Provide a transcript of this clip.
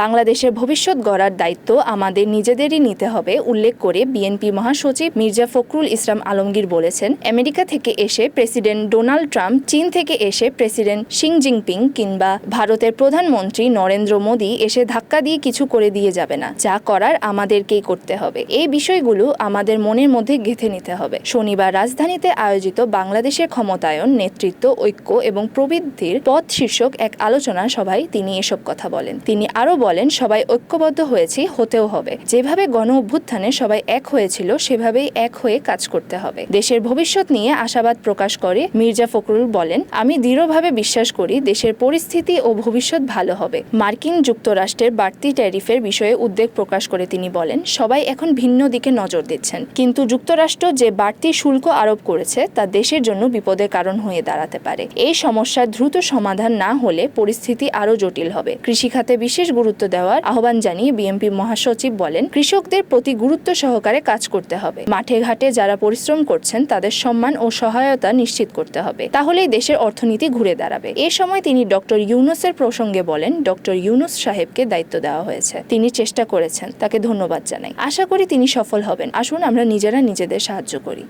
বাংলাদেশের ভবিষ্যৎ গড়ার দায়িত্ব আমাদের নিজেদেরই নিতে হবে উল্লেখ করে বিএনপি মহাসচিব মির্জা ফখরুল ইসলাম আলমগীর বলেছেন, আমেরিকা থেকে এসে প্রেসিডেন্ট ডোনাল্ড ট্রাম্প, চীন থেকে এসে প্রেসিডেন্ট শি জিনপিং কিংবা ভারতের প্রধানমন্ত্রী নরেন্দ্র মোদী এসে ধাক্কা দিয়ে কিছু করে দিয়ে যাবে না। যা করার আমাদেরকেই করতে হবে। এই বিষয়গুলো আমাদের মনের মধ্যে গেঁথে নিতে হবে। শনিবার রাজধানীতে আয়োজিত বাংলাদেশের ক্ষমতায়ন, নেতৃত্ব, ঐক্য এবং প্রবৃদ্ধির পথ শীর্ষক এক আলোচনা সভায় তিনি এসব কথা বলেন। তিনি আরও বলেন, সবাই ঐক্যবদ্ধ হয়েছি, হতেও হবে। যেভাবে গণ অভ্যুত্থানে সবাই এক হয়েছিল সেভাবেই এক হয়ে কাজ করতে হবে। দেশের ভবিষ্যৎ নিয়ে আশাবাদ প্রকাশ করে মির্জা ফখরুল বলেন, আমি দৃঢ়ভাবে বিশ্বাস করি দেশের পরিস্থিতি ও ভবিষ্যৎ ভালো হবে। মার্কিন যুক্তরাষ্ট্রের বাড়তি ট্যারিফের বিষয়ে উদ্বেগ প্রকাশ করে তিনি বলেন, সবাই এখন ভিন্ন দিকে নজর দিচ্ছেন, কিন্তু যুক্তরাষ্ট্র যে বাড়তি শুল্ক আরোপ করেছে তা দেশের জন্য বিপদের কারণ হয়ে দাঁড়াতে পারে। এই সমস্যার দ্রুত সমাধান না হলে পরিস্থিতি আরও জটিল হবে। কৃষিখাতে বিশেষ গুরুত্ব দেওয়ার আহ্বান জানিয়ে বিএনপি মহাসচিব বলেন, কৃষকদের প্রতি গুরুত্ব সহকারে কাজ করতে হবে। মাঠে ঘাটে যারা পরিশ্রম করছেন তাদের সম্মান ও সহায়তা নিশ্চিত করতে হবে। তাহলেই দেশের অর্থনীতি ঘুরে দাঁড়াবে। এ সময় তিনি ডক্টর ইউনূসের প্রসঙ্গে বলেন, ডক্টর ইউনূস সাহেবকে দায়িত্ব দেওয়া হয়েছে। তিনি চেষ্টা করেছেন, তাকে ধন্যবাদ জানাই। আশা করি তিনি সফল হবেন। আসুন আমরা নিজেরা নিজেদের সাহায্য করি।